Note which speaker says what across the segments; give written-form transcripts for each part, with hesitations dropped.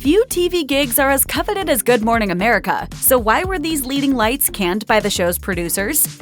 Speaker 1: Few TV gigs are as coveted as Good Morning America, so why were these leading lights canned by the show's producers?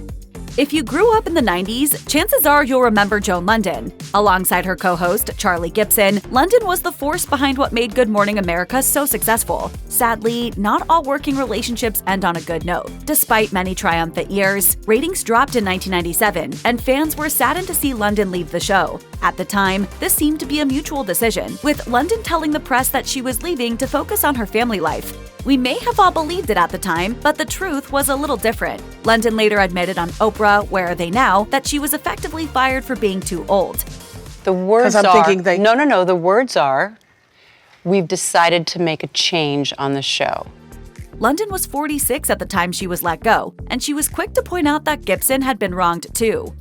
Speaker 1: If you grew up in the 90s, chances are you'll remember Joan Lunden. Alongside her co-host, Charlie Gibson, Lunden was the force behind what made Good Morning America so successful. Sadly, not all working relationships end on a good note. Despite many triumphant years, ratings dropped in 1997, and fans were saddened to see Lunden leave the show. At the time, this seemed to be a mutual decision, with Lunden telling the press that she was leaving to focus on her family life. We may have all believed it at the time, but the truth was a little different. Lunden later admitted on Oprah, Where Are They Now?, that she was effectively fired for being too old.
Speaker 2: The words are, the words are, we've decided to make a change on the show.
Speaker 1: Lunden was 46 at the time she was let go, and she was quick to point out that Gibson had been wronged too.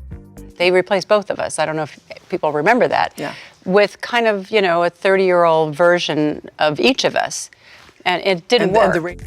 Speaker 2: They replaced both of us. I don't know if people remember that.
Speaker 3: Yeah.
Speaker 2: With kind of, a 30-year-old version of each of us. And it didn't work.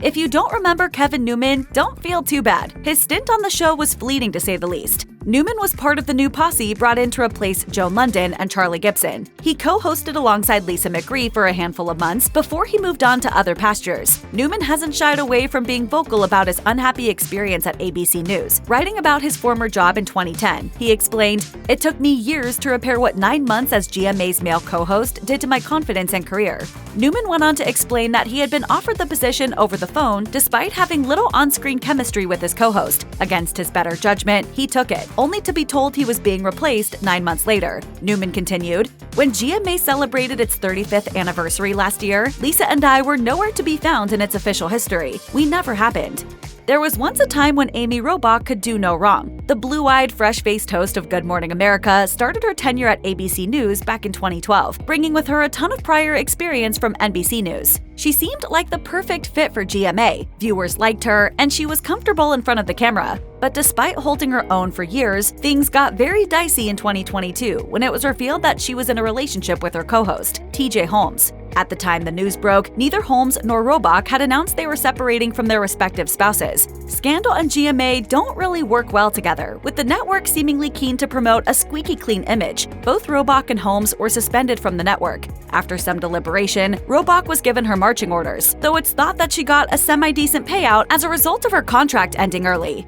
Speaker 1: If you don't remember Kevin Newman, don't feel too bad. His stint on the show was fleeting, to say the least. Newman was part of the new posse brought in to replace Joan Lunden and Charlie Gibson. He co-hosted alongside Lisa McRee for a handful of months before he moved on to other pastures. Newman hasn't shied away from being vocal about his unhappy experience at ABC News. Writing about his former job in 2010, he explained, "It took me years to repair what 9 months as GMA's male co-host did to my confidence and career." Newman went on to explain that he had been offered the position over the phone despite having little on-screen chemistry with his co-host. Against his better judgment, he took it, only to be told he was being replaced 9 months later. Newman continued, "When GMA celebrated its 35th anniversary last year, Lisa and I were nowhere to be found in its official history. We never happened." There was once a time when Amy Robach could do no wrong. The blue-eyed, fresh-faced host of Good Morning America started her tenure at ABC News back in 2012, bringing with her a ton of prior experience from NBC News. She seemed like the perfect fit for GMA. Viewers liked her, and she was comfortable in front of the camera. But despite holding her own for years, things got very dicey in 2022 when it was revealed that she was in a relationship with her co-host, TJ Holmes. At the time the news broke, neither Holmes nor Robach had announced they were separating from their respective spouses. Scandal and GMA don't really work well together, with the network seemingly keen to promote a squeaky clean image. Both Robach and Holmes were suspended from the network. After some deliberation, Robach was given her marching orders, though it's thought that she got a semi-decent payout as a result of her contract ending early.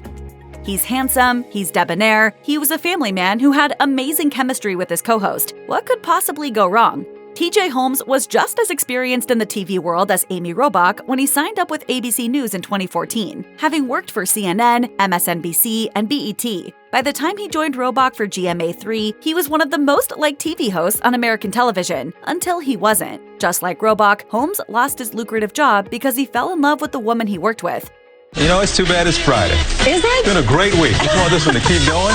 Speaker 1: He's handsome, he's debonair, he was a family man who had amazing chemistry with his co-host. What could possibly go wrong? TJ Holmes was just as experienced in the TV world as Amy Robach when he signed up with ABC News in 2014, having worked for CNN, MSNBC, and BET. By the time he joined Robach for GMA3, he was one of the most liked TV hosts on American television, until he wasn't. Just like Robach, Holmes lost his lucrative job because he fell in love with the woman he worked with.
Speaker 4: It's too bad it's Friday.
Speaker 2: Is it?
Speaker 4: It's been a great week. Just want this one to keep going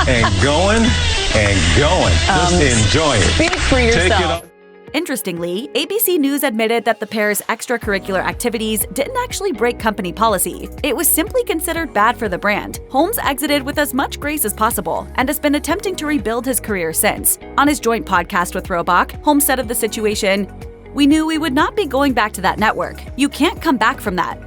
Speaker 4: and going and going. Just enjoy it.
Speaker 2: Speak for yourself.
Speaker 1: Interestingly, ABC News admitted that the pair's extracurricular activities didn't actually break company policy. It was simply considered bad for the brand. Holmes exited with as much grace as possible and has been attempting to rebuild his career since. On his joint podcast with Robach, Holmes said of the situation, "We knew we would not be going back to that network. You can't come back from that."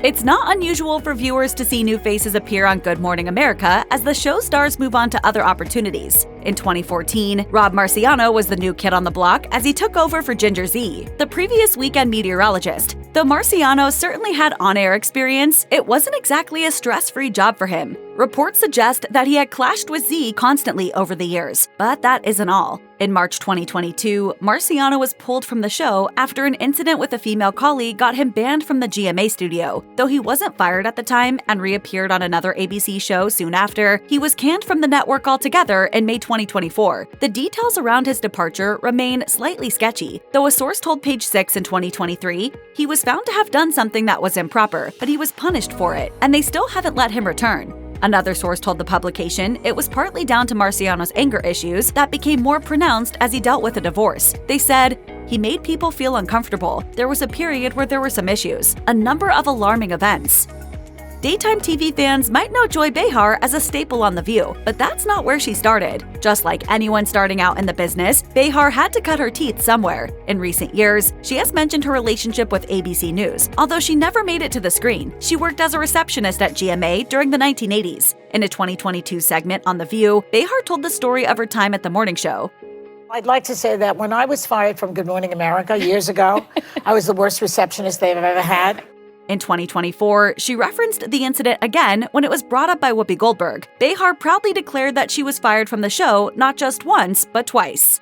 Speaker 1: It's not unusual for viewers to see new faces appear on Good Morning America as the show stars move on to other opportunities. In 2014, Marciano was the new kid on the block as he took over for Ginger Z, the previous weekend meteorologist. Though Marciano certainly had on-air experience, it wasn't exactly a stress-free job for him. Reports suggest that he had clashed with Z constantly over the years, but that isn't all. In March 2022, Marciano was pulled from the show after an incident with a female colleague got him banned from the GMA studio. Though he wasn't fired at the time and reappeared on another ABC show soon after, he was canned from the network altogether in May 2024. The details around his departure remain slightly sketchy, though a source told Page 6 in 2023 he was found to have done something that was improper, but he was punished for it, and they still haven't let him return. Another source told the publication it was partly down to Marciano's anger issues that became more pronounced as he dealt with a divorce. They said, "He made people feel uncomfortable. There was a period where there were some issues. A number of alarming events." Daytime TV fans might know Joy Behar as a staple on The View, but that's not where she started. Just like anyone starting out in the business, Behar had to cut her teeth somewhere. In recent years, she has mentioned her relationship with ABC News, although she never made it to the screen. She worked as a receptionist at GMA during the 1980s. In a 2022 segment on The View, Behar told the story of her time at the morning show.
Speaker 3: I'd like to say that when I was fired from Good Morning America years ago, I was the worst receptionist they've ever had.
Speaker 1: In 2024, she referenced the incident again when it was brought up by Whoopi Goldberg. Behar proudly declared that she was fired from the show not just once, but twice.